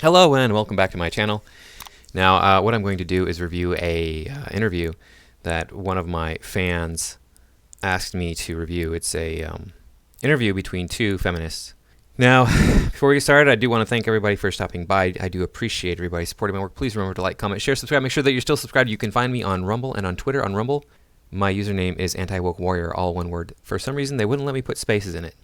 Hello and welcome back to my channel. Now what I'm going to do is review a interview that one of my fans asked me to review. It's a interview between two feminists. Now before we get started, I do want to thank everybody for stopping by. I do appreciate everybody supporting my work. Please remember to like, comment, share, subscribe. Make sure that you're still subscribed. You can find me on Rumble and on Twitter. On Rumble, my username is anti-woke-warrior, all one word. For some reason they wouldn't let me put spaces in it.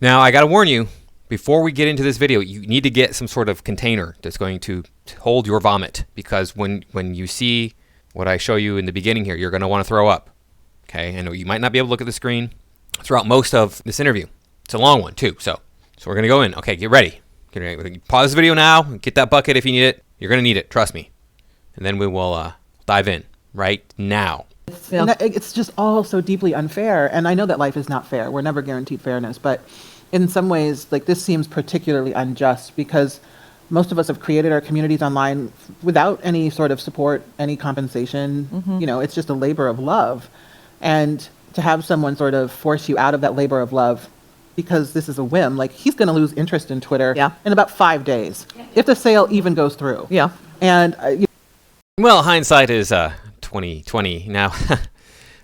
Now I gotta warn you, before we get into this video, you need to get some sort of container that's going to hold your vomit, because when you see what I show you in the beginning here, you're going to want to throw up. Okay, I know you might not be able to look at the screen throughout most of this interview. It's a long one too, so we're going to go in. Okay, get ready. Get ready. Pause the video now. Get that bucket if you need it. You're going to need it, trust me. And then we will dive in right now. It's just all so deeply unfair, and I know that life is not fair. We're never guaranteed fairness, but in some ways, like, this seems particularly unjust because most of us have created our communities online without any sort of support, any compensation. You know, it's just a labor of love. And to have someone sort of force you out of that labor of love because this is a whim, like, he's going to lose interest in Twitter in about 5 days, if the sale even goes through. And well, hindsight is 2020. Now,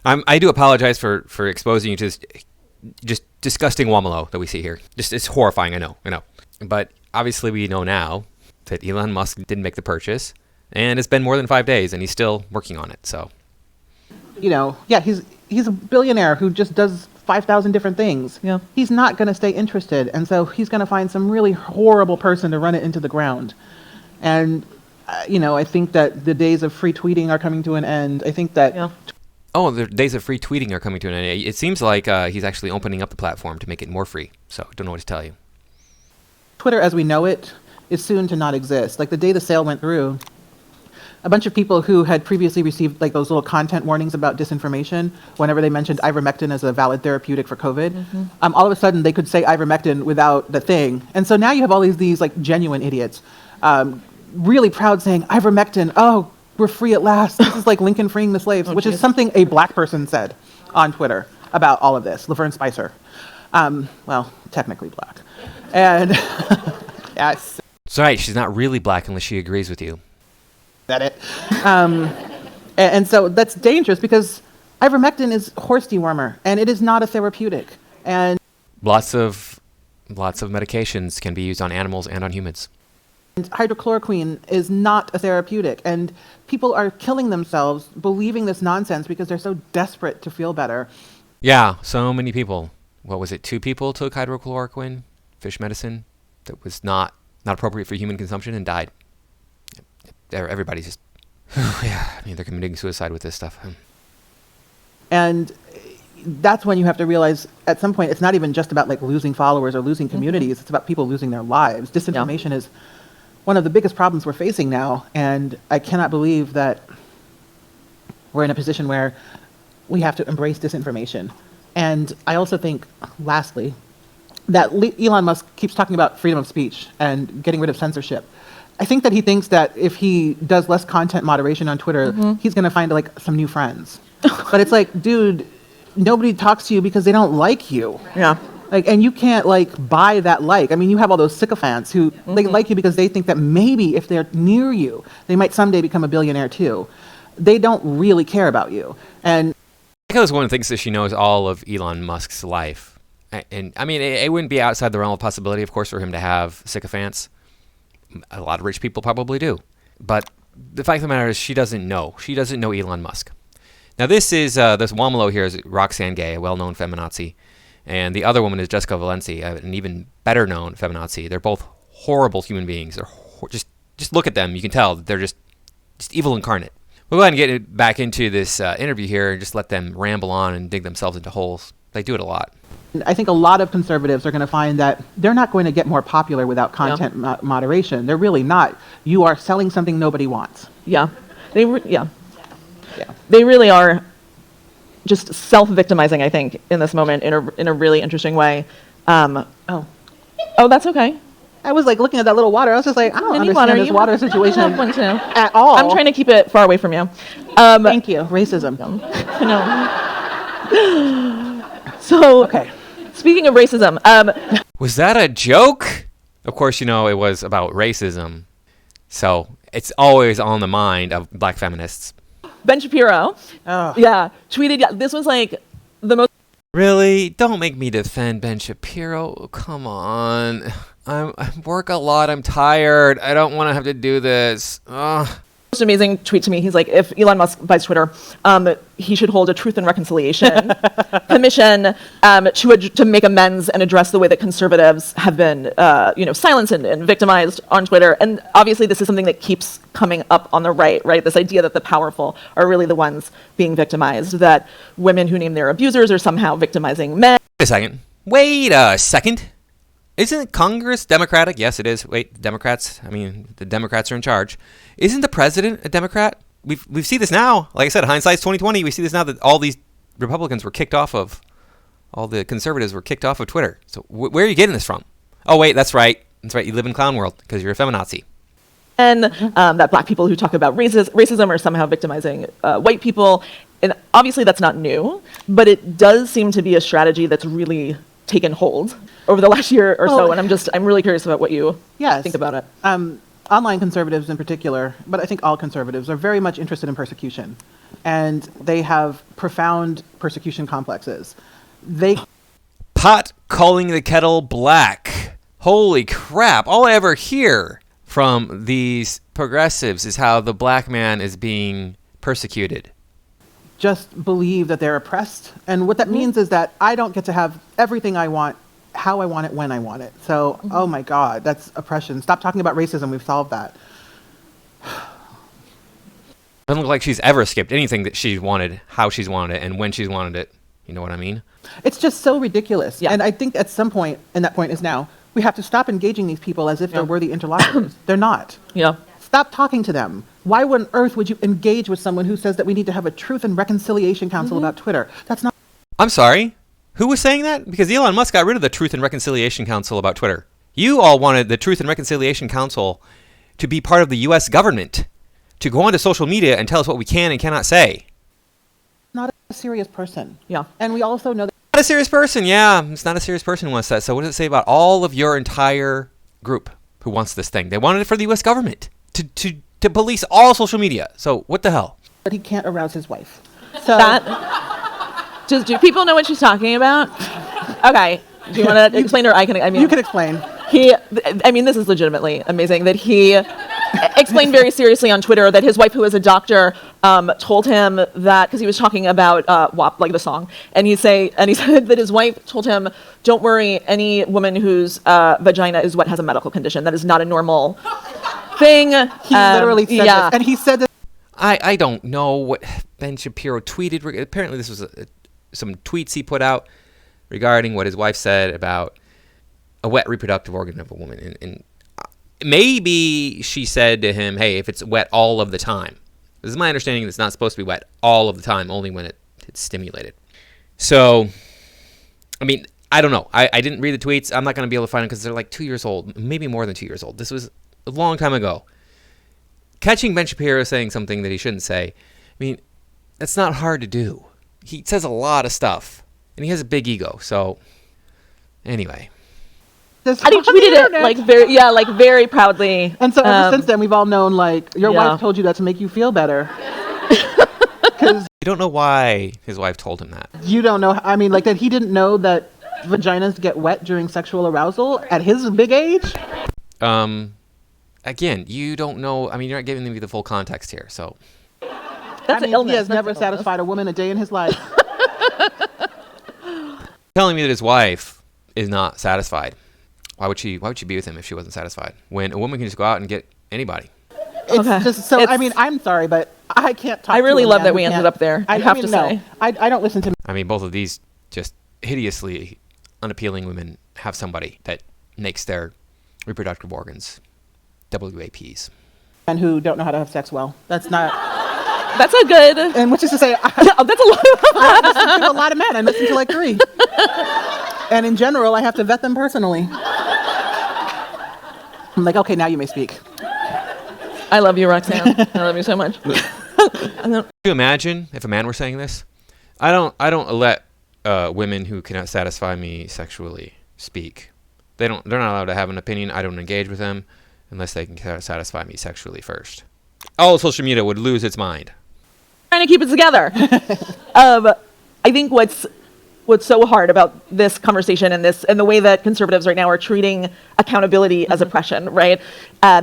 I do apologize for exposing you to this just disgusting womalo that we see here. Just, it's horrifying, I know. But obviously we know now that Elon Musk didn't make the purchase, and it's been more than 5 days and he's still working on it. So, you know, he's a billionaire who just does 5,000 different things. He's not going to stay interested, and so he's going to find some really horrible person to run it into the ground. And you know, I think that the days of free tweeting are coming to an end. I think that oh, the days of free tweeting are coming to an end. It seems like he's actually opening up the platform to make it more free. So don't know what to tell you. Twitter as we know it is soon to not exist. Like, the day the sale went through, a bunch of people who had previously received like those little content warnings about disinformation whenever they mentioned ivermectin as a valid therapeutic for COVID, all of a sudden they could say ivermectin without the thing. And so now you have all these like genuine idiots really proud saying ivermectin, oh, we're free at last. This is like Lincoln freeing the slaves, which is something a black person said on Twitter about all of this, Laverne Spicer. Well, technically black. And yes. That's right, she's not really black unless she agrees with you. That it. And so that's dangerous because ivermectin is horse dewormer and it is not a therapeutic. And lots of medications can be used on animals and on humans. And hydrochloroquine is not a therapeutic, and people are killing themselves believing this nonsense because they're so desperate to feel better. Yeah, so many people. What was it? 2 people took hydrochloroquine, fish medicine, that was not appropriate for human consumption, and died. Everybody's just, yeah, I mean, they're committing suicide with this stuff. And that's when you have to realize at some point it's not even just about like losing followers or losing communities. It's about people losing their lives. Disinformation is one of the biggest problems we're facing now, and I cannot believe that we're in a position where we have to embrace disinformation. And I also think, lastly, that Elon Musk keeps talking about freedom of speech and getting rid of censorship. I think that he thinks that if he does less content moderation on Twitter, he's going to find like some new friends. But it's like, dude, nobody talks to you because they don't like you. Like, and you can't like buy that like. I mean, you have all those sycophants who they like you because they think that maybe if they're near you, they might someday become a billionaire too. They don't really care about you. And because one thinks that she knows all of Elon Musk's life, and I mean, it wouldn't be outside the realm of possibility, of course, for him to have sycophants. A lot of rich people probably do, but the fact of the matter is, she doesn't know. She doesn't know Elon Musk. Now, this womalo here is Roxane Gay, a well-known feminazi. And the other woman is Jessica Valenti, an even better-known feminazi. They're both horrible human beings. They're just look at them. You can tell that they're just evil incarnate. We'll go ahead and get back into this interview here and just let them ramble on and dig themselves into holes. They do it a lot. I think a lot of conservatives are going to find that they're not going to get more popular without content moderation. They're really not. You are selling something nobody wants. They really are just self-victimizing, I think, in this moment in a really interesting way. Oh, that's okay. I was like looking at that little water. I was just like, I don't understand this water situation I have one too. At all. I'm trying to keep it far away from you. Thank you. Racism. So, okay. Speaking of racism, was that a joke? Of course, it was about racism. So it's always on the mind of black feminists. Ben Shapiro, tweeted, this was like the most. Really? Don't make me defend Ben Shapiro. Come on. I work a lot. I'm tired. I don't want to have to do this. Ugh. Most amazing tweet to me. He's like, if Elon Musk buys Twitter, he should hold a Truth and Reconciliation Commission to make amends and address the way that conservatives have been, silenced and victimized on Twitter. And obviously, this is something that keeps coming up on the right? This idea that the powerful are really the ones being victimized, that women who name their abusers are somehow victimizing men. Wait a second. Isn't Congress Democratic? Yes, it is. Wait, Democrats? I mean, the Democrats are in charge. Isn't the president a Democrat? We've seen this now. Like I said, hindsight's 2020. We see this now that all these Republicans were kicked off of, all the conservatives were kicked off of Twitter. So where are you getting this from? Oh, wait, that's right. That's right. You live in clown world because you're a feminazi. And that black people who talk about racism are somehow victimizing white people. And obviously that's not new, but it does seem to be a strategy that's really taken hold over the last year or so, and I'm really curious about what you think about it. Online conservatives in particular, but I think all conservatives are very much interested in persecution, and they have profound persecution complexes. Pot calling the kettle black. Holy crap. All I ever hear from these progressives is how the black man is being persecuted. Just believe that they're oppressed. And what that means is that I don't get to have everything I want, how I want it, when I want it. So, oh my God, that's oppression. Stop talking about racism. We've solved that. Doesn't look like she's ever skipped anything that she wanted, how she's wanted it, and when she's wanted it. You know what I mean? It's just so ridiculous. Yeah. And I think at some point, and that point is now, we have to stop engaging these people as if they're worthy interlocutors. They're not. Yeah. Stop talking to them. Why on earth would you engage with someone who says that we need to have a Truth and Reconciliation Council about Twitter? That's not... I'm sorry. Who was saying that? Because Elon Musk got rid of the Truth and Reconciliation Council about Twitter. You all wanted the Truth and Reconciliation Council to be part of the U.S. government, to go onto social media and tell us what we can and cannot say. Not a serious person. Yeah. And we also know that... Not a serious person, yeah. It's not a serious person who wants that. So what does it say about all of your entire group who wants this thing? They wanted it for the U.S. government, to police all social media. So what the hell? But he can't arouse his wife. So do people know what she's talking about? Okay. Do you want to explain, or I can? I mean, you can explain. This is legitimately amazing that he explained very seriously on Twitter that his wife, who is a doctor, told him that, because he was talking about WAP, like the song, and he said that his wife told him, "Don't worry, any woman whose vagina is wet has a medical condition. That is not a normal thing." He literally said this, and he said that. I don't know what Ben Shapiro tweeted. Apparently, this was some tweets he put out regarding what his wife said about a wet reproductive organ of a woman. And maybe she said to him, hey, if it's wet all of the time. This is my understanding that it's not supposed to be wet all of the time, only when it's stimulated. So, I mean, I don't know. I didn't read the tweets. I'm not going to be able to find them because they're like 2 years old, maybe more than 2 years old. This was a long time ago. Catching Ben Shapiro saying something that he shouldn't say, I mean, that's not hard to do. He says a lot of stuff, and he has a big ego. So, anyway. And he tweeted it very proudly. And so ever since then, we've all known, your wife told you that to make you feel better. You don't know why his wife told him that. You don't know. I mean, that he didn't know that vaginas get wet during sexual arousal at his big age? Again, you don't know. I mean, you're not giving me the full context here, so. That's an illness. He has never satisfied a woman a day in his life. Telling me that his wife is not satisfied. Why would she be with him if she wasn't satisfied? When a woman can just go out and get anybody. I'm sorry, but I can't talk. I really to a love man that who we ended can't- up there. I have to say. I don't listen to. I mean, both of these just hideously unappealing women have somebody that makes their reproductive organs WAPs. And who don't know how to have sex well. That's not. That's a good. And which is to say, that's a lot. I listen to a lot of men. I listen to like 3. And in general, I have to vet them personally. I'm like, okay, now you may speak. I love you, Roxane. I love you so much. Can you imagine if a man were saying this? I don't let women who cannot satisfy me sexually speak. They're not allowed to have an opinion. I don't engage with them unless they can satisfy me sexually first. All social media would lose its mind. Trying to keep it together. I think what's so hard about this conversation and the way that conservatives right now are treating accountability as oppression, right,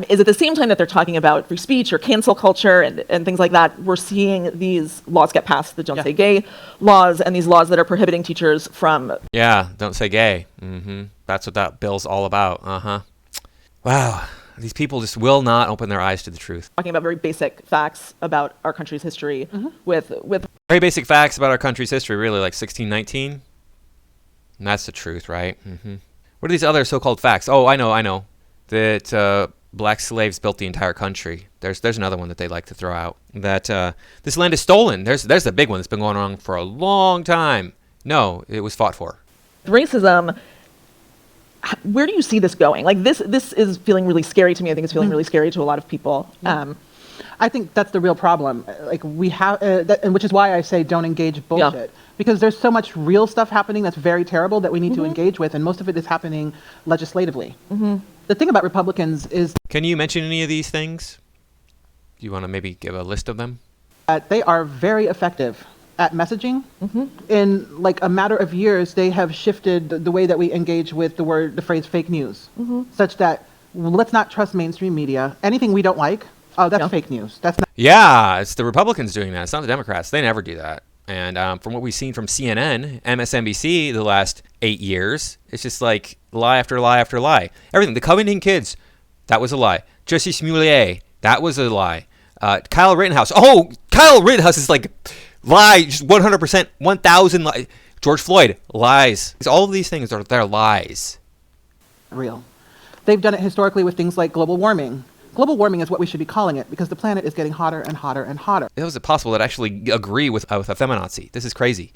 is at the same time that they're talking about free speech or cancel culture and things like that, we're seeing these laws get passed, the Don't Say Gay laws, and these laws that are prohibiting teachers from... Yeah, don't say gay. That's what that bill's all about. Wow. These people just will not open their eyes to the truth. Talking about very basic facts about our country's history with very basic facts about our country's history, really, like 1619. And that's the truth, right? What are these other so-called facts? Oh, I know. That black slaves built the entire country. There's another one that they like to throw out. That this land is stolen. There's the big one that's been going on for a long time. No, it was fought for. Racism. Where do you see this going? Like this is feeling really scary to me. I think it's feeling really scary to a lot of people. I think that's the real problem. Like we have, and which is why I say don't engage bullshit. Because there's so much real stuff happening that's very terrible that we need to engage with, and most of it is happening legislatively. The thing about Republicans is... Can you mention any of these things? Do you want to maybe give a list of them? They are very effective at messaging. In like a matter of years, they have shifted the way that we engage with the phrase fake news, such that let's not trust mainstream media. Anything we don't like, oh, that's fake news. That's not. Yeah, it's the Republicans doing that. It's not the Democrats. They never do that. And from what we've seen from CNN, MSNBC the last 8 years, it's just like lie after lie after lie. Everything. The Covington kids, that was a lie. Jussie Smollett, that was a lie. Kyle Rittenhouse. Oh, Kyle Rittenhouse is like lie, just 100%, 1,000 lies. George Floyd, lies. All of these things they're lies. Real. They've done it historically with things like global warming. Global warming is what we should be calling it because the planet is getting hotter and hotter and hotter. How is it possible that I actually agree with a feminazi? This is crazy.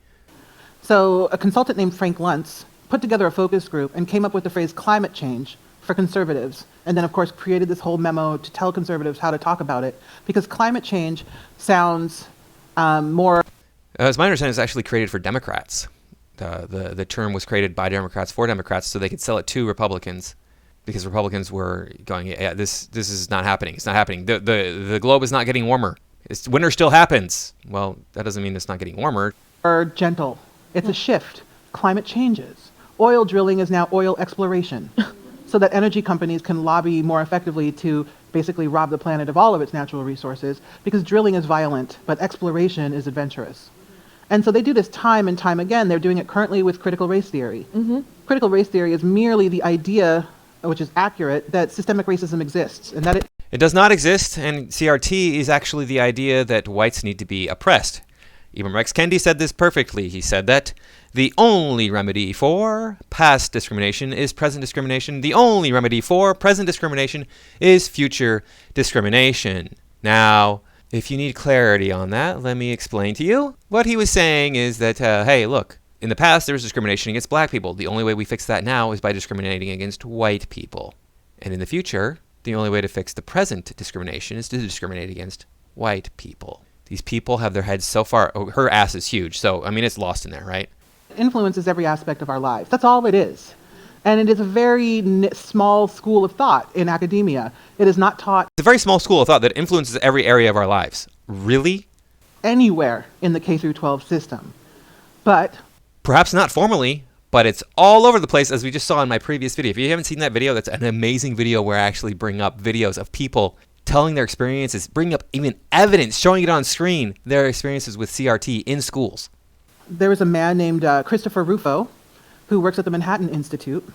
So a consultant named Frank Luntz put together a focus group and came up with the phrase climate change for conservatives. And then, of course, created this whole memo to tell conservatives how to talk about it because climate change sounds more... As my understanding, it's actually created for Democrats. The term was created by Democrats for Democrats so they could sell it to Republicans. Because Republicans were going, yeah, this is not happening. It's not happening. The globe is not getting warmer. Winter still happens. Well, that doesn't mean it's not getting warmer. Or gentle. It's a shift. Climate changes. Oil drilling is now oil exploration. So that energy companies can lobby more effectively to basically rob the planet of all of its natural resources because drilling is violent, but exploration is adventurous. And so they do this time and time again. They're doing it currently with critical race theory. Critical race theory is merely the idea, which is accurate, that systemic racism exists and that it does not exist, and CRT is actually the idea that whites need to be oppressed. Ibram X. Kendi said this perfectly. He said that the only remedy for past discrimination is present discrimination. The only remedy for present discrimination is future discrimination. Now, if you need clarity on that, let me explain to you. What he was saying is that, hey, look, in the past, there was discrimination against black people. The only way we fix that now is by discriminating against white people. And in the future, the only way to fix the present discrimination is to discriminate against white people. These people have their heads so far... Oh, her ass is huge, so, I mean, it's lost in there, right? influences every aspect of our lives. That's all it is. And it is a very small school of thought in academia. It is not taught... It's a very small school of thought that influences every area of our lives. Really? Anywhere in the K through 12 system. But... Perhaps not formally, but it's all over the place, as we just saw in my previous video. If you haven't seen that video, that's an amazing video where I actually bring up videos of people telling their experiences, bringing up even evidence, showing it on screen, their experiences with CRT in schools. There was a man named Christopher Rufo, who works at the Manhattan Institute,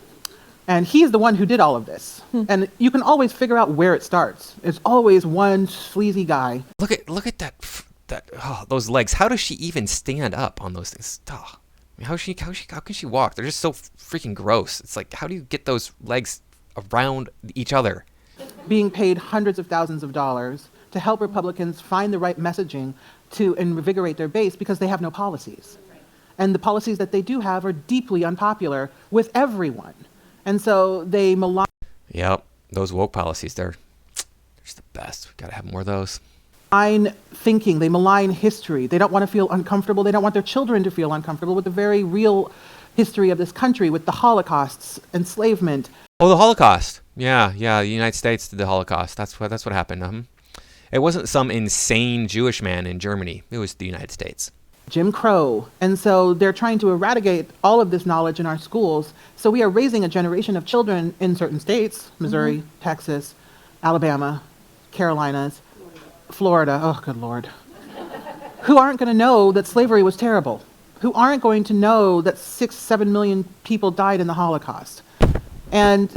and he's the one who did all of this. And you can always figure out where it starts. It's always one sleazy guy. Look at that those legs. How does she even stand up on those things? Oh. I mean, how can she walk? They're just so freaking gross. It's like, how do you get those legs around each other? Being paid hundreds of thousands of dollars to help Republicans find the right messaging to invigorate their base because they have no policies. And the policies that they do have are deeply unpopular with everyone. And so they malign... Yep, those woke policies, they're just the best. We gotta have more of those. Malign thinking, they malign history. They don't want to feel uncomfortable. They don't want their children to feel uncomfortable with the very real history of this country with the Holocausts, enslavement. Oh, the Holocaust. Yeah, the United States did the Holocaust. That's what happened. It wasn't some insane Jewish man in Germany. It was the United States. Jim Crow. And so they're trying to eradicate all of this knowledge in our schools. So we are raising a generation of children in certain states, Missouri, Texas, Alabama, Carolinas, Florida, oh, good Lord, who aren't going to know that slavery was terrible, who aren't going to know that 6-7 million people died in the Holocaust. And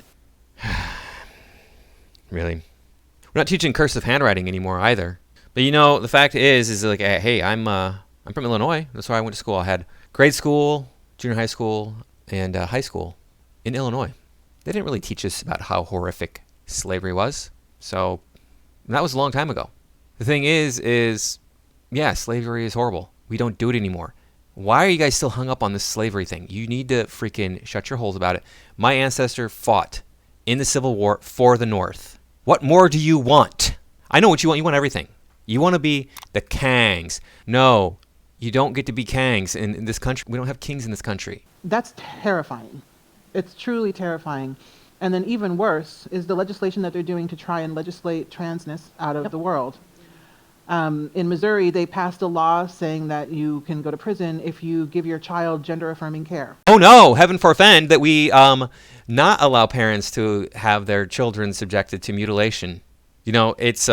really, we're not teaching cursive handwriting anymore either. But you know, the fact is like, hey, I'm from Illinois. That's where I went to school. I had grade school, junior high school, and high school in Illinois. They didn't really teach us about how horrific slavery was. So that was a long time ago. The thing is, yeah, slavery is horrible. We don't do it anymore. Why are you guys still hung up on this slavery thing? You need to freaking shut your holes about it. My ancestor fought in the Civil War for the North. What more do you want? I know what you want. You want everything. You want to be the Kangs. No, you don't get to be Kangs in this country. We don't have kings in this country. That's terrifying. It's truly terrifying. And then even worse is the legislation that they're doing to try and legislate transness out of the world. In Missouri, they passed a law saying that you can go to prison if you give your child gender-affirming care. Oh no, heaven forfend that we not allow parents to have their children subjected to mutilation. You know, it's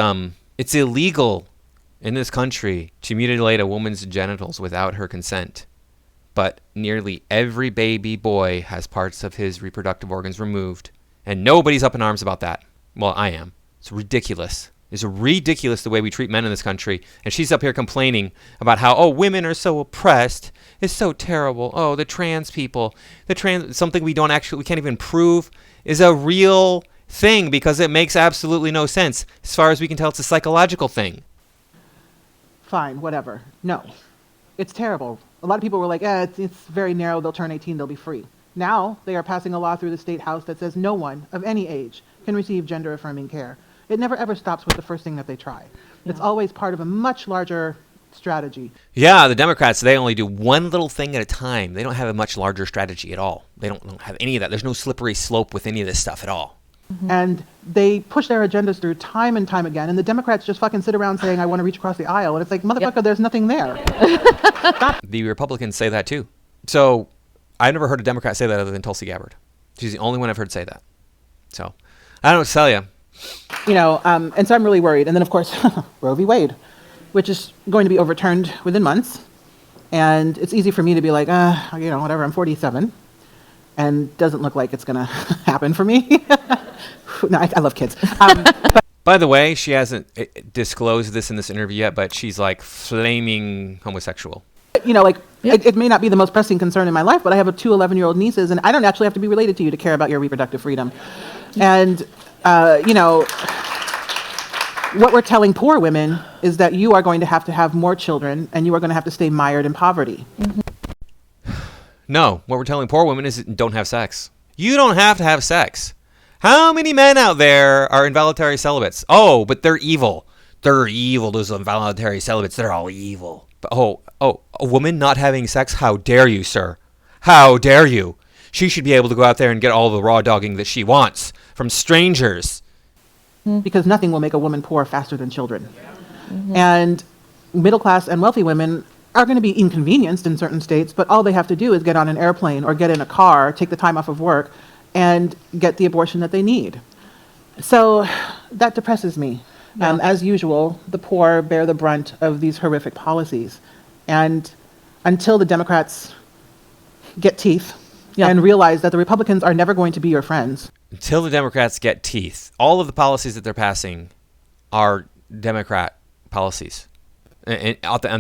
illegal in this country to mutilate a woman's genitals without her consent. But nearly every baby boy has parts of his reproductive organs removed, and nobody's up in arms about that. Well, I am. It's ridiculous. It's ridiculous the way we treat men in this country. And she's up here complaining about how, oh, women are so oppressed. It's so terrible. Oh, the trans people. Something we can't even prove is a real thing because it makes absolutely no sense. As far as we can tell, it's a psychological thing. Fine, whatever. No. It's terrible. A lot of people were like, it's very narrow. They'll turn 18. They'll be free. Now they are passing a law through the state house that says no one of any age can receive gender-affirming care. It never ever stops with the first thing that they try. Yeah. It's always part of a much larger strategy. Yeah, the Democrats, they only do one little thing at a time. They don't have a much larger strategy at all. They don't have any of that. There's no slippery slope with any of this stuff at all. Mm-hmm. And they push their agendas through time and time again. And the Democrats just fucking sit around saying, I want to reach across the aisle. And it's like, motherfucker, There's nothing there. The Republicans say that too. So I've never heard a Democrat say that other than Tulsi Gabbard. She's the only one I've heard say that. So I don't know what to tell you. You know, and so I'm really worried. And then, of course, Roe v. Wade, which is going to be overturned within months. And it's easy for me to be like, whatever, I'm 47. And doesn't look like it's going to happen for me. No, I love kids. By the way, she hasn't disclosed this in this interview yet, but she's like flaming homosexual. You know, like, it may not be the most pressing concern in my life, but I have 2 11-year-old nieces, and I don't actually have to be related to you to care about your reproductive freedom. And what we're telling poor women is that you are going to have more children and you are going to have to stay mired in poverty. Mm-hmm. No, what we're telling poor women is don't have sex. You don't have to have sex. How many men out there are involuntary celibates? Oh, but they're evil. They're evil, those involuntary celibates. They're all evil. But, a woman not having sex? How dare you, sir? How dare you? She should be able to go out there and get all the raw dogging that she wants from strangers. Because nothing will make a woman poor faster than children. Mm-hmm. And middle class and wealthy women are going to be inconvenienced in certain states, but all they have to do is get on an airplane or get in a car, take the time off of work, and get the abortion that they need. So that depresses me. Yeah. As usual, the poor bear the brunt of these horrific policies. And until the Democrats get teeth and realize that the Republicans are never going to be your friends. Until the Democrats get teeth, all of the policies that they're passing are Democrat policies on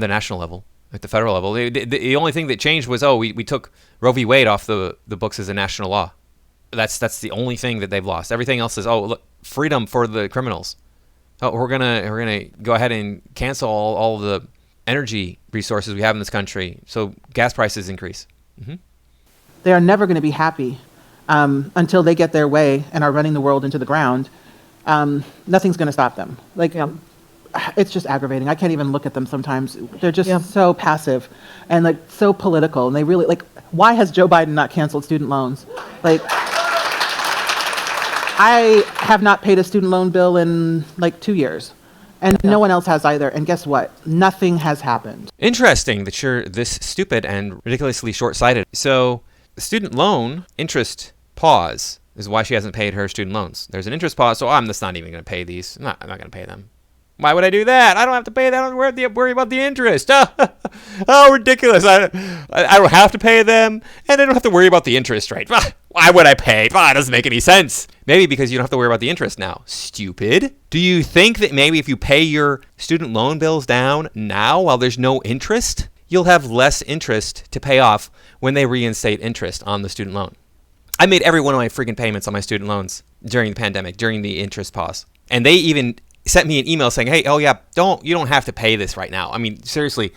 the national level, at the federal level. The only thing that changed was, we took Roe v. Wade off the books as a national law. That's the only thing that they've lost. Everything else is, look, freedom for the criminals. We're gonna go ahead and cancel all of the energy resources we have in this country, so gas prices increase. Mm-hmm. They are never going to be happy until they get their way and are running the world into the ground. Nothing's going to stop them. it's just aggravating. I can't even look at them sometimes. They're just Yeah. so passive and like so political. And they really like, why has Joe Biden not canceled student loans? Like, I have not paid a student loan bill in like 2 years. And no one else has either. And guess what? Nothing has happened. Interesting that you're this stupid and ridiculously short-sighted. So, student loan interest pause is why she hasn't paid her student loans. There's an interest pause, so I'm just not even going to pay these. I'm not going to pay them. Why would I do that? I don't have to pay that. I don't worry about the interest. Oh, ridiculous. I don't have to pay them, and I don't have to worry about the interest rate. Why would I pay? It doesn't make any sense. Maybe because you don't have to worry about the interest now. Stupid. Do you think that maybe if you pay your student loan bills down now while there's no interest, you'll have less interest to pay off when they reinstate interest on the student loan? I made every one of my freaking payments on my student loans during the pandemic, during the interest pause. And they even sent me an email saying, hey, oh yeah, you don't have to pay this right now. I mean, seriously,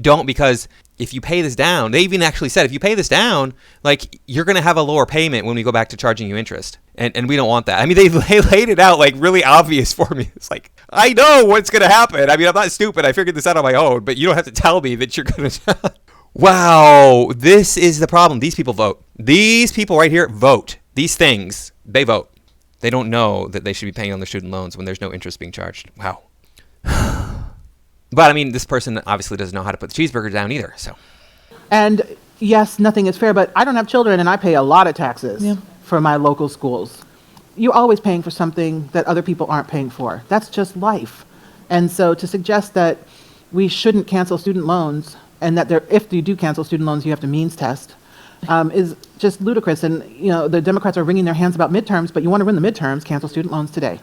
don't, because if you pay this down, they even actually said, if you pay this down, like, you're going to have a lower payment when we go back to charging you interest. And we don't want that. I mean, they laid it out like really obvious for me. It's like, I know what's going to happen. I mean, I'm not stupid. I figured this out on my own, but you don't have to tell me that you're going to. Wow, this is the problem. These people vote. These people right here vote. These things, they vote. They don't know that they should be paying on their student loans when there's no interest being charged. Wow. But I mean, this person obviously doesn't know how to put the cheeseburger down either. So. And yes, nothing is fair, but I don't have children and I pay a lot of taxes for my local schools. You're always paying for something that other people aren't paying for. That's just life. And so to suggest that we shouldn't cancel student loans and that if you do cancel student loans, you have to means test, is just ludicrous. And, the Democrats are wringing their hands about midterms, but you want to win the midterms, cancel student loans today.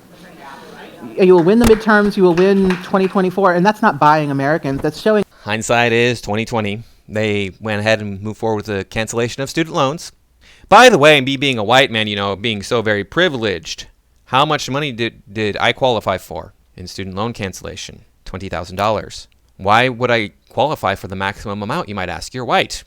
You will win the midterms, you will win 2024, and that's not buying Americans. That's showing. Hindsight is 2020. They went ahead and moved forward with the cancellation of student loans. By the way, me being a white man, being so very privileged, how much money did I qualify for in student loan cancellation? $20,000. Why would I qualify for the maximum amount, you might ask? You're white.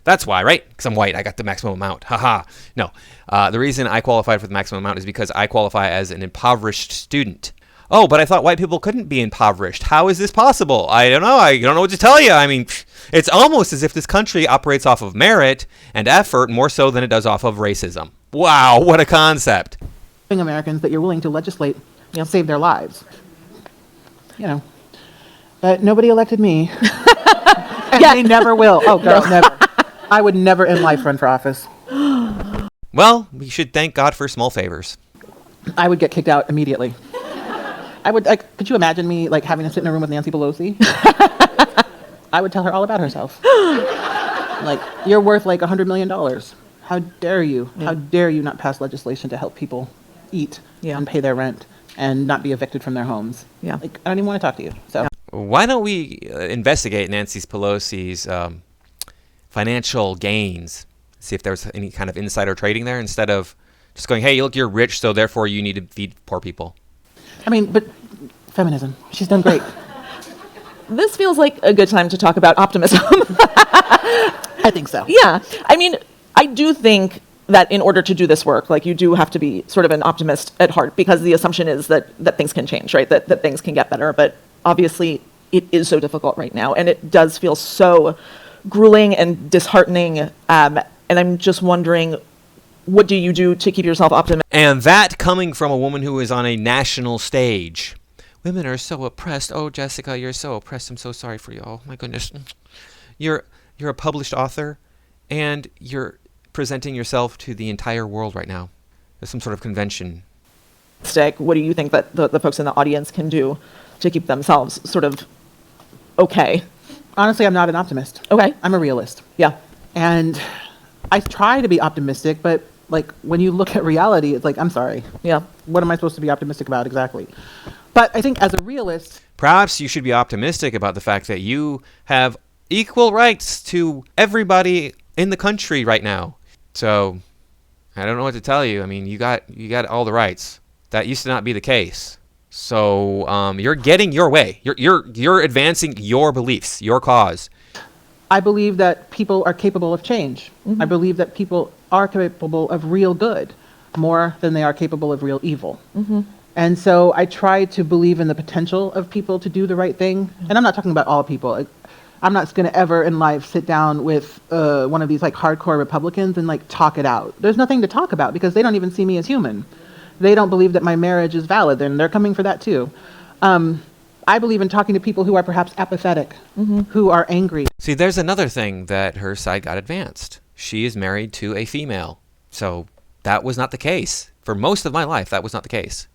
That's why, right? Because I'm white. I got the maximum amount. Haha. No. The reason I qualified for the maximum amount is because I qualify as an impoverished student. Oh, but I thought white people couldn't be impoverished. How is this possible? I don't know. I don't know what to tell you. I mean, it's almost as if this country operates off of merit and effort more so than it does off of racism. Wow, what a concept. Americans that you're willing to legislate save their lives. But nobody elected me. And they never will. Oh, girl, never. I would never in life run for office. Well, we should thank God for small favors. I would get kicked out immediately. I would, could you imagine me, having to sit in a room with Nancy Pelosi? I would tell her all about herself. You're worth $100 million. How dare you? How dare you not pass legislation to help people eat and pay their rent and not be evicted from their homes? I don't even want to talk to you. So. Why don't we investigate Nancy Pelosi's financial gains, see if there's any kind of insider trading there, instead of just going, hey, look, you're rich, so therefore you need to feed poor people. I mean, but feminism, she's done great. This feels like a good time to talk about optimism. I think so. Yeah. I mean, I do think that in order to do this work, you do have to be sort of an optimist at heart, because the assumption is that things can change, right? That things can get better. But obviously, it is so difficult right now, and it does feel so grueling and disheartening. And I'm just wondering, what do you do to keep yourself optimistic? And that coming from a woman who is on a national stage. Women are so oppressed. Oh, Jessica, you're so oppressed. I'm so sorry for you. Oh, my goodness. You're a published author, and you're presenting yourself to the entire world right now. There's some sort of convention. What do you think that the folks in the audience can do to keep themselves sort of okay? Honestly, I'm not an optimist. Okay. I'm a realist. Yeah. And I try to be optimistic, but when you look at reality, it's I'm sorry. Yeah. What am I supposed to be optimistic about exactly? But I think as a realist, perhaps you should be optimistic about the fact that you have equal rights to everybody in the country right now. So, I don't know what to tell you. I mean, you got all the rights. That used to not be the case. So, you're getting your way. You're advancing your beliefs, your cause. I believe that people are capable of change. Mm-hmm. I believe that people are capable of real good more than they are capable of real evil. Mm-hmm. And so I try to believe in the potential of people to do the right thing. And I'm not talking about all people. I'm not going to ever in life sit down with one of these like hardcore Republicans and like talk it out. There's nothing to talk about because they don't even see me as human. They don't believe that my marriage is valid, and they're coming for that too. I believe in talking to people who are perhaps apathetic, who are angry. See, there's another thing that her side got advanced. She is married to a female. So that was not the case. For most of my life, that was not the case.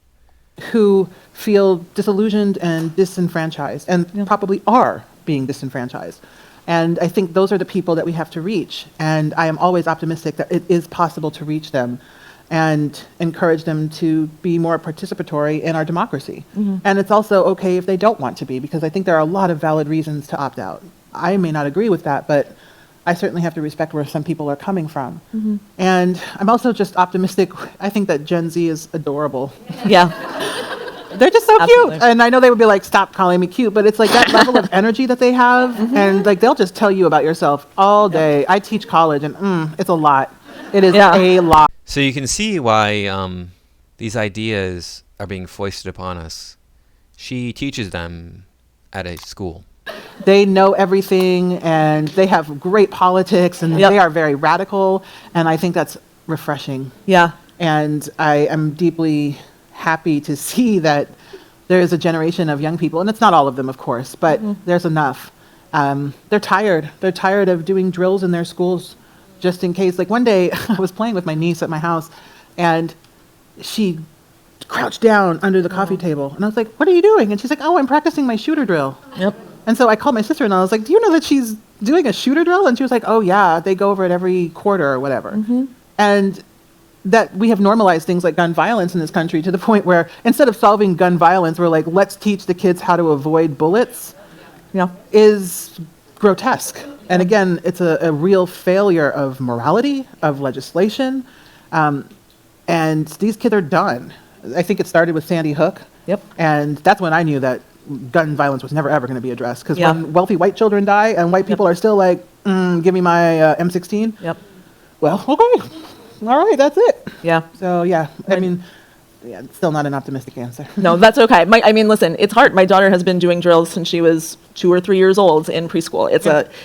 Who feel disillusioned and disenfranchised, and probably are being disenfranchised. And I think those are the people that we have to reach. And I am always optimistic that it is possible to reach them and encourage them to be more participatory in our democracy. And it's also okay if they don't want to be, because I think there are a lot of valid reasons to opt out. I may not agree with that, but I certainly have to respect where some people are coming from. And I'm also just optimistic. I think that Gen Z is adorable. Yeah. They're just so Absolutely. cute. And I know they would be like, stop calling me cute, but it's like that level of energy that they have. And like, they'll just tell you about yourself all day. I teach college, and it's a lot. It is a lot. So you can see why these ideas are being foisted upon us. She teaches them at a school. They know everything, and they have great politics, and they are very radical. And I think that's refreshing. Yeah. And I am deeply happy to see that there is a generation of young people, and it's not all of them, of course, but there's enough. They're tired. They're tired of doing drills in their schools just in case. Like one day, I was playing with my niece at my house, and she crouched down under the coffee table. And I was like, what are you doing? And she's like, oh, I'm practicing my shooter drill. Yep. And so I called my sister, and I was like, do you know that she's doing a shooter drill? And she was like, oh, yeah, they go over it every quarter or whatever. And that we have normalized things like gun violence in this country to the point where instead of solving gun violence, we're like, let's teach the kids how to avoid bullets, is grotesque. And again, it's a real failure of morality, of legislation. And these kids are done. I think it started with Sandy Hook. Yep. And that's when I knew that gun violence was never, ever going to be addressed. Because when wealthy white children die and white people are still like, give me my M16. Yep. Well, okay. All right, that's it. Yeah. So, I mean, it's still not an optimistic answer. No, that's okay. I mean, listen, it's hard. My daughter has been doing drills since she was 2 or 3 years old in preschool.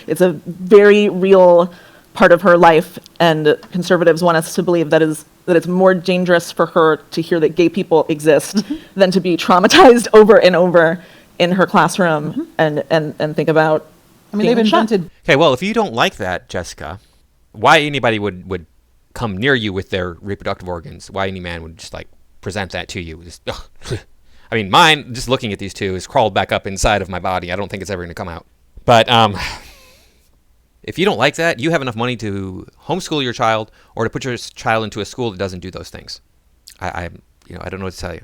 It's a very real part of her life, and conservatives want us to believe that it's more dangerous for her to hear that gay people exist than to be traumatized over and over in her classroom and think about. I mean, they've invented. Okay, well, if you don't like that, Jessica, why anybody would come near you with their reproductive organs, why any man would just like present that to you. Just, I mean, mine, just looking at these two, has crawled back up inside of my body. I don't think it's ever going to come out. But if you don't like that, you have enough money to homeschool your child or to put your child into a school that doesn't do those things. I don't know what to tell you.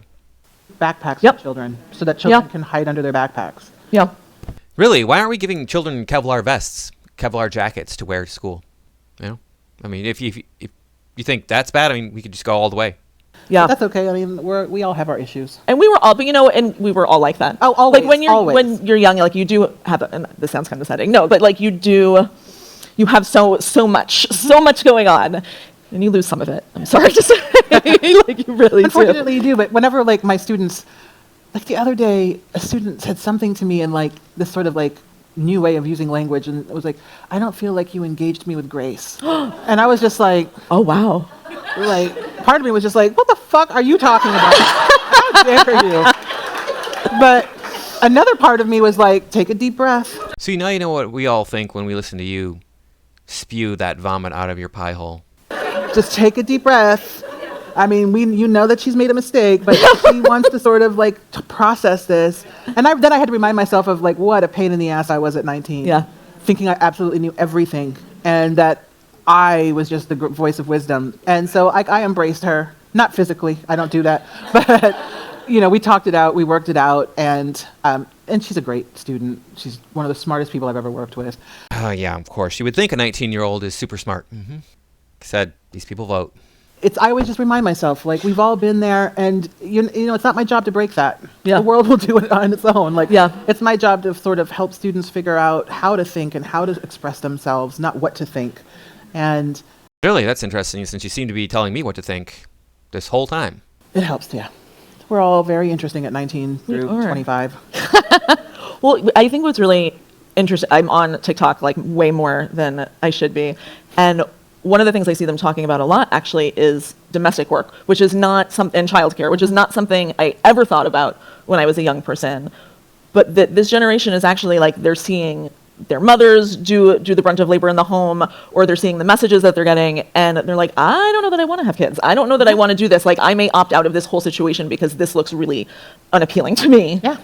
Backpacks for children, so that children can hide under their backpacks. Yeah. Really, why aren't we giving children Kevlar vests, Kevlar jackets to wear to school? You know, I mean, if you think that's bad, I mean, we could just go all the way. Yeah. But that's okay. I mean, we all have our issues. And we were all, but and we were all like that. Oh, always. Like when you're young, like you do have, and this sounds condescending, no, but like you have so much going on, and you lose some of it. I'm sorry to say, like you really Unfortunately, you do. But whenever like my students, like the other day, a student said something to me in like this sort of like new way of using language, and it was like, I don't feel like you engaged me with grace. And I was just like, oh wow. Like, part of me was just like, what the fuck are you talking about? How dare you? But another part of me was like, take a deep breath. So now you know what we all think when we listen to you spew that vomit out of your pie hole. Just take a deep breath. I mean, you know that she's made a mistake, but she wants to sort of like to process this. And then I had to remind myself of like what a pain in the ass I was at 19. Yeah. Thinking I absolutely knew everything, and that I was just the voice of wisdom. And so I embraced her, not physically, I don't do that, but we talked it out, we worked it out, and she's a great student. She's one of the smartest people I've ever worked with. Oh, yeah, of course. You would think a 19-year-old is super smart. Mm-hmm. Said, these people vote. I always just remind myself, like, we've all been there, and it's not my job to break that. Yeah. The world will do it on its own. Like, yeah. It's my job to sort of help students figure out how to think and how to express themselves, not what to think. And really, that's interesting, since you seem to be telling me what to think this whole time. It helps, yeah. We're all very interesting at 19 We through are. 25. Well, I think what's really interesting, I'm on TikTok like way more than I should be. And one of the things I see them talking about a lot actually is domestic work, which is not something, and childcare, which is not something I ever thought about when I was a young person. But that this generation is actually like they're seeing their mothers do the brunt of labor in the home, or they're seeing the messages that they're getting, and they're like, I don't know that I want to have kids. I don't know that I want to do this. Like, I may opt out of this whole situation because this looks really unappealing to me. Yeah.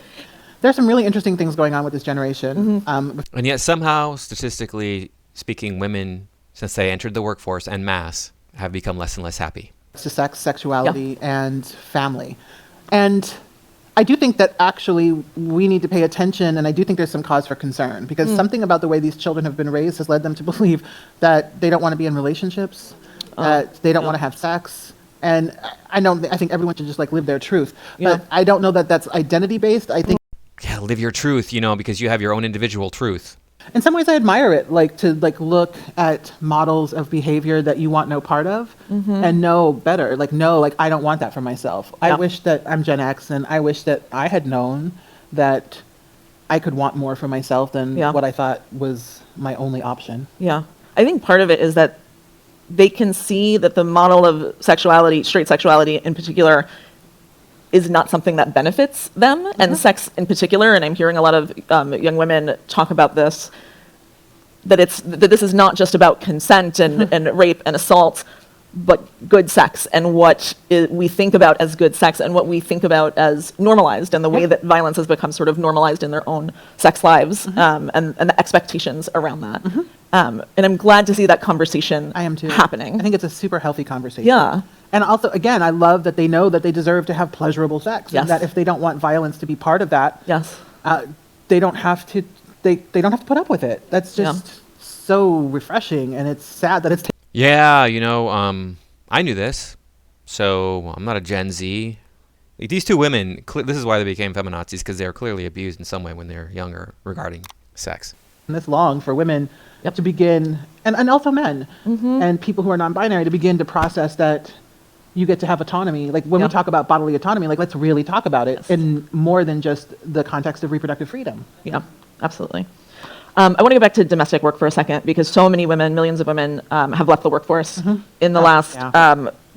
There's some really interesting things going on with this generation. And yet somehow, statistically speaking, women, since they entered the workforce en masse, have become less and less happy. It's to sex, sexuality, and family. And I do think that actually we need to pay attention, and I do think there's some cause for concern, because something about the way these children have been raised has led them to believe that they don't want to be in relationships, that they don't want to have sex. And I think everyone should just like live their truth. But I don't know that that's identity based. I think Yeah, live your truth, because you have your own individual truth. in some ways I admire it, like to like look at models of behavior that you want no part of and know better. Like I don't want that for myself. I wish that I'm Gen X, and I wish that I had known that I could want more for myself than what I thought was my only option. Yeah. I think part of it is that they can see that the model of sexuality, straight sexuality in particular, is not something that benefits them, and sex in particular. And I'm hearing a lot of young women talk about this, that this is not just about consent and rape and assault, but good sex, and what we think about as good sex, and what we think about as normalized, and the way that violence has become sort of normalized in their own sex lives, and the expectations around that. And I'm glad to see that conversation I am too. happening. I think it's a super healthy conversation. Yeah. And also, again, I love that they know that they deserve to have pleasurable sex, Yes. and that if they don't want violence to be part of that, Yes. they don't have to. They don't have to put up with it. That's just so refreshing, and it's sad that it's. Yeah, I knew this, so I'm not a Gen Z. Like, these two women, this is why they became feminazis, because they were clearly abused in some way when they were younger regarding sex. This long for women to begin, and also men, and people who are non-binary to begin to process that you get to have autonomy. Like when we talk about bodily autonomy, like let's really talk about it in more than just the context of reproductive freedom. Yeah, absolutely. I want to go back to domestic work for a second, because so many women, millions of women, have left the workforce in the last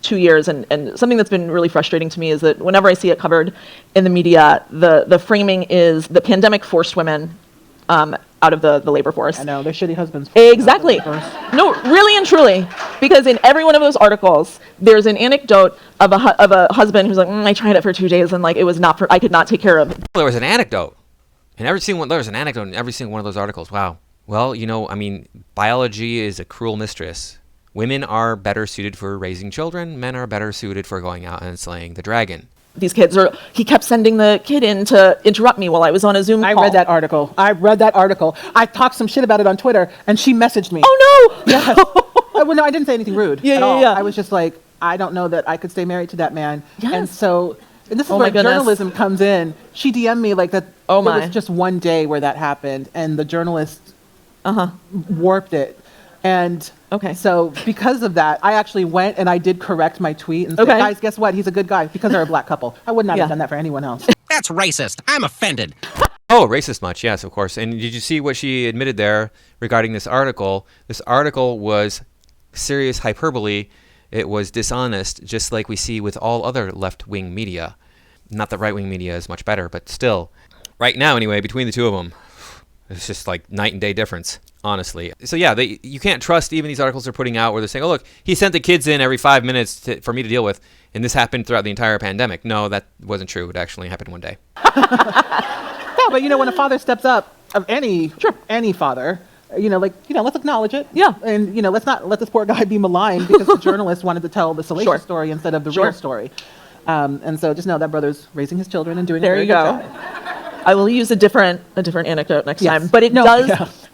2 years. And something that's been really frustrating to me is that whenever I see it covered in the media, the framing is the pandemic forced women out of the labor force. I know, they're shitty husbands. Exactly. No, really and truly, because in every one of those articles, there's an anecdote of a husband who's like, I tried it for 2 days and like it was not, I could not take care of it. There was an anecdote. And there was an anecdote in every single one of those articles. Wow. Well, biology is a cruel mistress. Women are better suited for raising children. Men are better suited for going out and slaying the dragon. These kids he kept sending the kid in to interrupt me while I was on a Zoom call. I read that article. I talked some shit about it on Twitter, and she messaged me. Oh no! Yes. Well, no, I didn't say anything rude at all. Yeah. I was just like, I don't know that I could stay married to that man. Yes. And so, and this is Oh where my goodness. journalism comes in. She DM'd me like that. Oh It my. was just one day where that happened, and the journalist warped it. And so because of that, I actually went and I did correct my tweet and said, guys, guess what? He's a good guy, because they're a black couple. I would not have done that for anyone else. That's racist. I'm offended. Oh, racist much, yes, of course. And did you see what she admitted there regarding this article? This article was serious hyperbole. It was dishonest, just like we see with all other left-wing media. Not that right-wing media is much better, but still. Right now, anyway, between the two of them, it's just like night and day difference, honestly. So yeah, you can't trust even these articles they're putting out where they're saying, oh, look, he sent the kids in every 5 minutes for me to deal with, and this happened throughout the entire pandemic. No, that wasn't true. It actually happened one day. Yeah, but when a father steps up, of any father, let's acknowledge it. Yeah. And, let's not let this poor guy be maligned because the journalist wanted to tell the salacious story instead of the real story. And so just know that brother's raising his children and doing a very good job. I will use a different anecdote next time, but it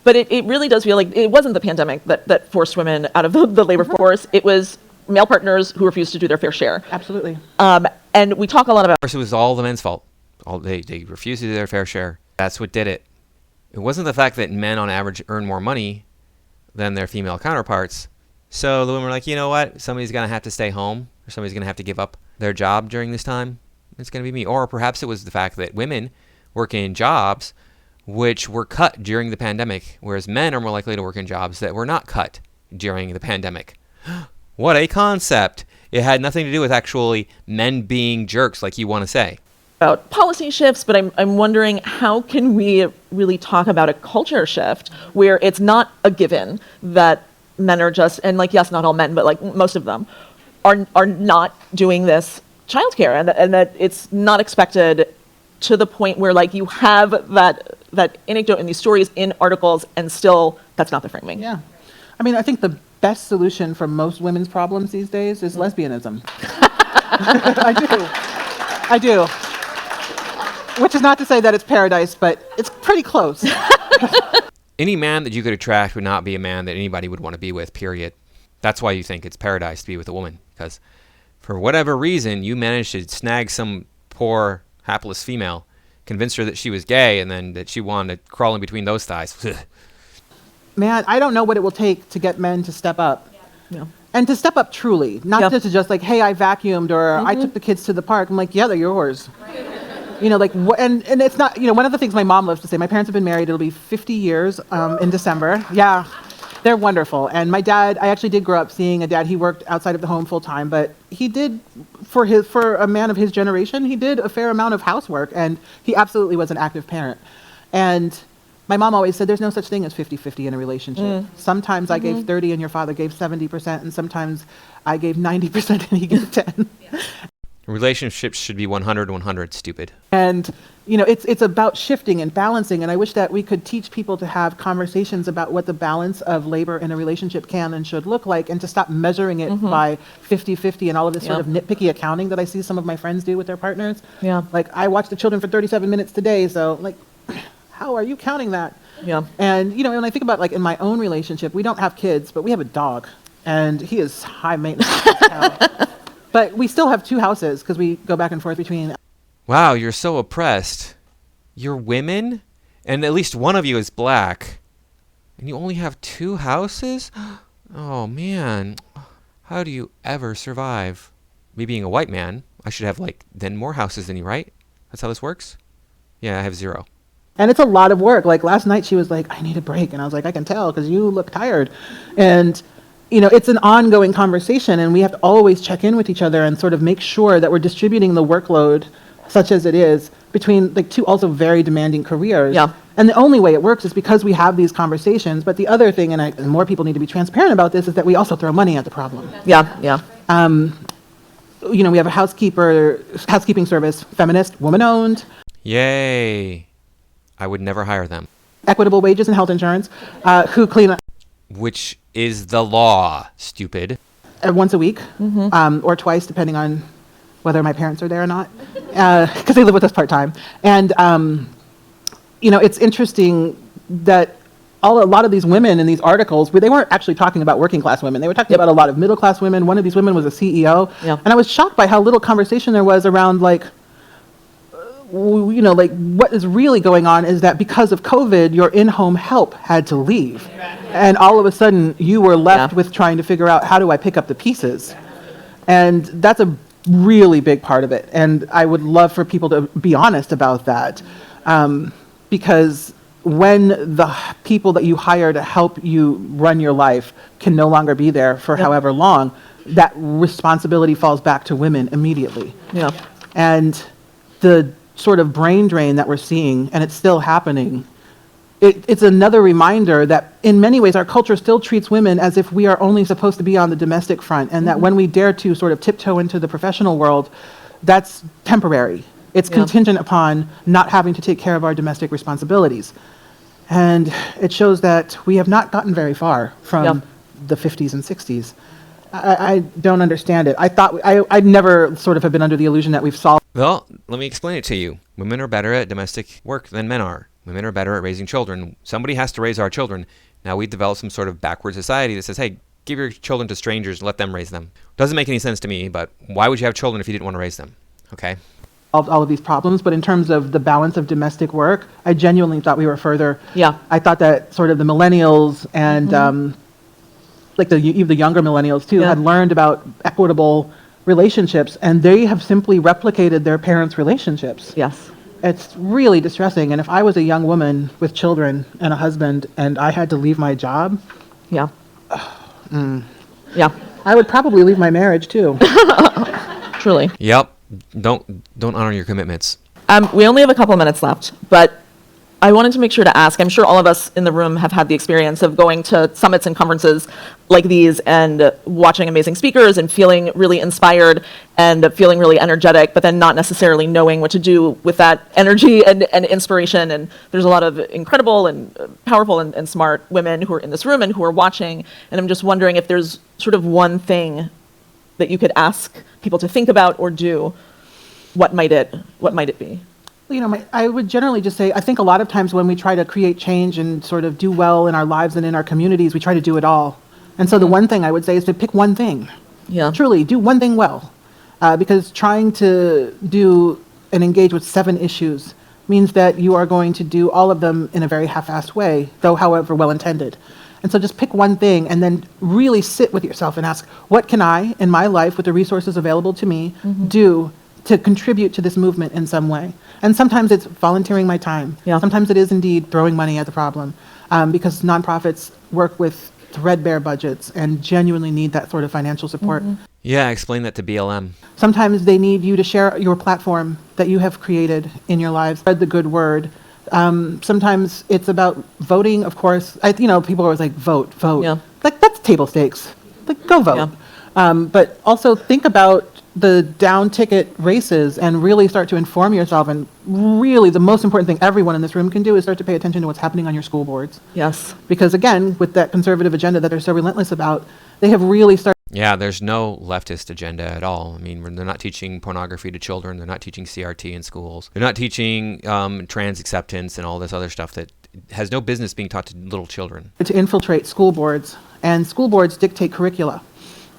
but it really does feel like it wasn't the pandemic that forced women out of the labor force. It was male partners who refused to do their fair share. Absolutely. And we talk a lot about. Of course, it was all the men's fault. They refused to do their fair share. That's what did it. It wasn't the fact that men on average earn more money than their female counterparts. So the women were like, you know what? Somebody's going to have to stay home, or somebody's going to have to give up their job during this time. it's going to be me. Or perhaps it was the fact that women work in jobs which were cut during the pandemic, whereas men are more likely to work in jobs that were not cut during the pandemic. What a concept. It had nothing to do with actually men being jerks like you want to say. About policy shifts, but I'm wondering how can we really talk about a culture shift where it's not a given that men are just, and like, yes, not all men, but like most of them are not doing this childcare, and that it's not expected to the point where like you have that anecdote in these stories in articles and still that's not the framing. Yeah. I mean, I think the best solution for most women's problems these days is lesbianism. I do. Which is not to say that it's paradise, but it's pretty close. Any man that you could attract would not be a man that anybody would want to be with, period. That's why you think it's paradise to be with a woman, because for whatever reason, you managed to snag some poor, hapless female, convince her that she was gay, and then that she wanted to crawl in between those thighs. Man, I don't know what it will take to get men to step up. Yeah. And to step up truly, not just like, hey, I vacuumed or I took the kids to the park. I'm like, yeah, they're yours. You know, like, and it's not, you know, one of the things my mom loves to say, my parents have been married, it'll be 50 years in December. Yeah, they're wonderful. And my dad, I actually did grow up seeing a dad, he worked outside of the home full time, but he did, for a man of his generation, he did a fair amount of housework, and he absolutely was an active parent. And my mom always said there's no such thing as 50-50 in a relationship. Sometimes I gave 30 and your father gave 70%, and sometimes I gave 90% and he gave 10. Relationships should be 100-100, stupid. And, you know, it's about shifting and balancing, and I wish that we could teach people to have conversations about what the balance of labor in a relationship can and should look like, and to stop measuring it by 50-50 and all of this sort of nitpicky accounting that I see some of my friends do with their partners. Yeah. Like, I watched the children for 37 minutes today, so, like, how are you counting that? Yeah. And, you know, when I think about, like, in my own relationship, we don't have kids, but we have a dog, and he is high maintenance. But we still have 2 houses because we go back and forth between. Wow, you're so oppressed. You're women, and at least one of you is black, and you only have 2 houses? Oh, man. How do you ever survive? Me being a white man, I should have, like, then more houses than you, right? That's how this works? Yeah, I have 0. And it's a lot of work. Like, last night she was like, I need a break. And I was like, I can tell because you look tired. And, you know, it's an ongoing conversation, and we have to always check in with each other and sort of make sure that we're distributing the workload, such as it is, between like 2 also very demanding careers. Yeah. And the only way it works is because we have these conversations. But the other thing, and more people need to be transparent about this, is that we also throw money at the problem. Yeah. You know, we have a housekeeping service, feminist, woman-owned, Yay. I would never hire them. equitable wages and health insurance, who clean up Which is the law, stupid. once a week, or twice, depending on whether my parents are there or not, because they live with us part-time. And, you know, it's interesting that a lot of these women in these articles, they weren't actually talking about working class women. They were talking about a lot of middle class women. One of these women was a CEO. Yeah. And I was shocked by how little conversation there was around, like, you know, like, what is really going on is that because of COVID, your in-home help had to leave. And all of a sudden, you were left with trying to figure out, how do I pick up the pieces? And that's a really big part of it. And I would love for people to be honest about that. Because when the people that you hire to help you run your life can no longer be there for however long, that responsibility falls back to women immediately. Yeah. And the sort of brain drain that we're seeing, and it's still happening, it's another reminder that in many ways our culture still treats women as if we are only supposed to be on the domestic front, and that when we dare to sort of tiptoe into the professional world, that's temporary. It's contingent upon not having to take care of our domestic responsibilities. And it shows that we have not gotten very far from the 50s and 60s. I don't understand it. I thought I'd never sort of have been under the illusion that we've solved. Well, let me explain it to you. Women are better at domestic work than men are. Women are better at raising children. Somebody has to raise our children. Now we develop some sort of backward society that says, hey, give your children to strangers and let them raise them. Doesn't make any sense to me, but why would you have children if you didn't want to raise them? Okay? All of these problems, but in terms of the balance of domestic work, I genuinely thought we were further. Yeah. I thought that sort of the millennials and like the younger millennials too had learned about equitable relationships, and they have simply replicated their parents' relationships. Yes. It's really distressing. And if I was a young woman with children and a husband and I had to leave my job, Yeah. Yeah. I would probably leave my marriage too. Truly. Yep. Don't honor your commitments. We only have a couple minutes left, but I wanted to make sure to ask, I'm sure all of us in the room have had the experience of going to summits and conferences like these and watching amazing speakers and feeling really inspired and feeling really energetic, but then not necessarily knowing what to do with that energy and inspiration. And there's a lot of incredible and powerful and smart women who are in this room and who are watching. And I'm just wondering if there's sort of one thing that you could ask people to think about or do. What might it be? You know, I would generally just say, I think a lot of times when we try to create change and sort of do well in our lives and in our communities, we try to do it all. And so the one thing I would say is to pick one thing. Yeah. Truly, do one thing well. Because trying to do and engage with 7 issues means that you are going to do all of them in a very half-assed way, though however well-intended. And so just pick one thing and then really sit with yourself and ask, what can I, in my life, with the resources available to me, do to contribute to this movement in some way? And sometimes it's volunteering my time. Yeah. Sometimes it is indeed throwing money at the problem, because nonprofits work with threadbare budgets and genuinely need that sort of financial support. Yeah, explain that to BLM. Sometimes they need you to share your platform that you have created in your lives, spread the good word. Sometimes it's about voting, of course. People are always like, vote. Yeah. Like, that's table stakes. Like, go vote. Yeah. But also think about the down ticket races and really start to inform yourself. And really the most important thing everyone in this room can do is start to pay attention to what's happening on your school boards. Yes. Because again, with that conservative agenda that they're so relentless about, they have really started. Yeah, there's no leftist agenda at all. I mean, they're not teaching pornography to children. They're not teaching CRT in schools. They're not teaching trans acceptance and all this other stuff that has no business being taught to little children. To infiltrate school boards, and school boards dictate curricula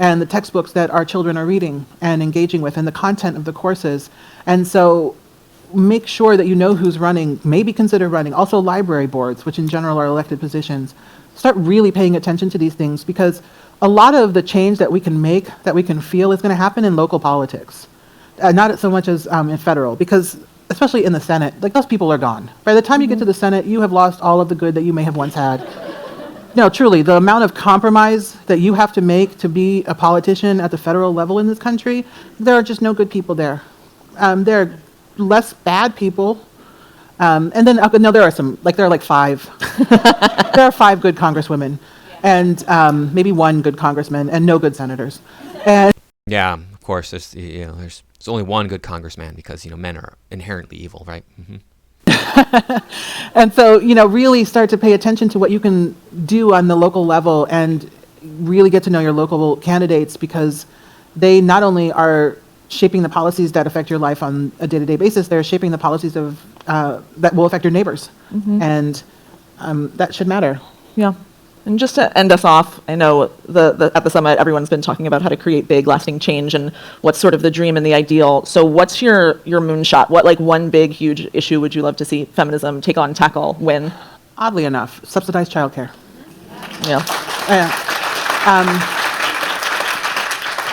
and the textbooks that our children are reading and engaging with and the content of the courses. And so make sure that you know who's running, maybe consider running. Also library boards, which in general are elected positions. Start really paying attention to these things, because a lot of the change that we can make, that we can feel, is going to happen in local politics. Not so much as in federal, because especially in the Senate, like, those people are gone. By the time you get to the Senate, you have lost all of the good that you may have once had. No, truly, the amount of compromise that you have to make to be a politician at the federal level in this country, there are just no good people there. There are less bad people. And then, no, there are some, there are 5. There are 5 good congresswomen, and maybe 1 good congressman, and no good senators. And Yeah, of course, there's only 1 good congressman, because, men are inherently evil, right? and so, really start to pay attention to what you can do on the local level and really get to know your local candidates, because they not only are shaping the policies that affect your life on a day-to-day basis, they're shaping the policies of that will affect your neighbors. And that should matter. Yeah. And just to end us off, I know at the summit, everyone's been talking about how to create big, lasting change and what's sort of the dream and the ideal. So what's your moonshot? What, one big, huge issue would you love to see feminism take on, tackle, win? Oddly enough, subsidized childcare. Yeah.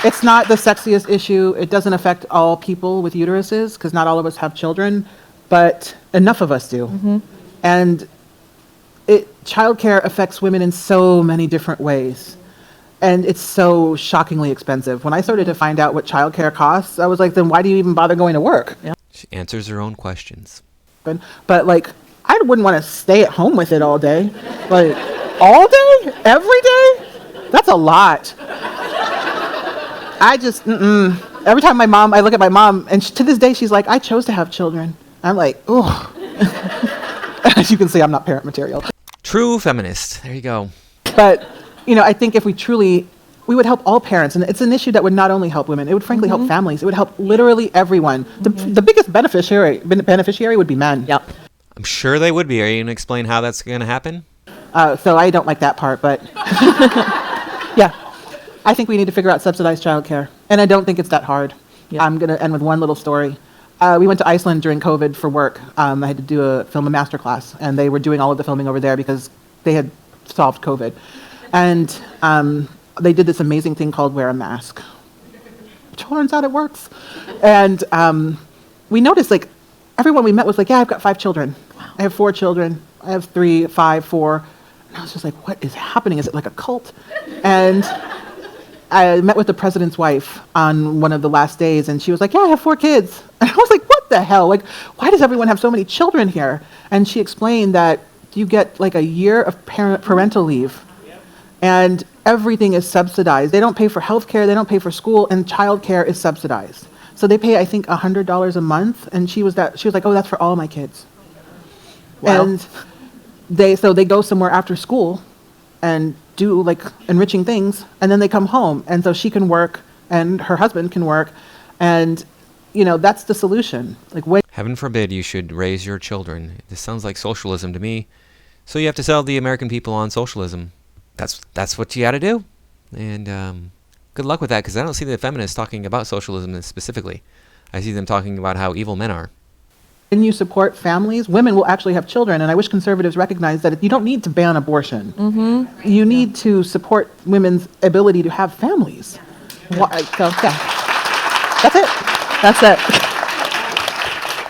It's not the sexiest issue. It doesn't affect all people with uteruses, because not all of us have children, but enough of us do. And childcare affects women in so many different ways. And it's so shockingly expensive. When I started to find out what childcare costs, I was like, then why do you even bother going to work? Yeah. She answers her own questions. But I wouldn't want to stay at home with it all day. All day? Every day? That's a lot. I just, Every time I look at my mom, and to this day, she's like, I chose to have children. I'm like, oh. As you can see, I'm not parent material. True feminist. There you go. But, I think if we would help all parents. And it's an issue that would not only help women, it would frankly help families. It would help literally everyone. The biggest beneficiary would be men. Yeah. I'm sure they would be. Are you going to explain how that's going to happen? So I don't like that part, but yeah. I think we need to figure out subsidized childcare. And I don't think it's that hard. Yeah. I'm going to end with one little story. We went to Iceland during COVID for work. I had to film a masterclass, and they were doing all of the filming over there because they had solved COVID. And they did this amazing thing called wear a mask. turns out it works. And we noticed, like, everyone we met was like, yeah, I've got 5 children. Wow. I have 4 children. I have 3, 5, 4. And I was just like, what is happening? Is it like a cult? And I met with the president's wife on one of the last days, and she was like, yeah, I have 4 kids. And I was like, what the hell? Like, why does everyone have so many children here? And she explained that you get like a year of parental leave, and everything is subsidized. They don't pay for healthcare, they don't pay for school, and childcare is subsidized. So they pay, I think, $100 a month, and she was like, oh, that's for all my kids. Wow. And they go somewhere after school and do like enriching things, and then they come home, and so she can work and her husband can work, and that's the solution. Like, Heaven forbid you should raise your children. This sounds like socialism to me. So you have to sell the American people on socialism. That's what you got to do. And good luck with that, because I don't see the feminists talking about socialism specifically. I see them talking about how evil men are. When you support families, women will actually have children, and I wish conservatives recognize that you don't need to ban abortion. Mm-hmm. You need to support women's ability to have families. So, yeah. That's it. That's it.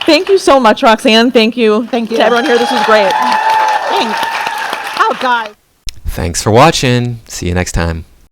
Thank you so much, Roxane. Thank you. Thank you to everyone here. This was great. Thanks. Oh, guys. Thanks for watching. See you next time.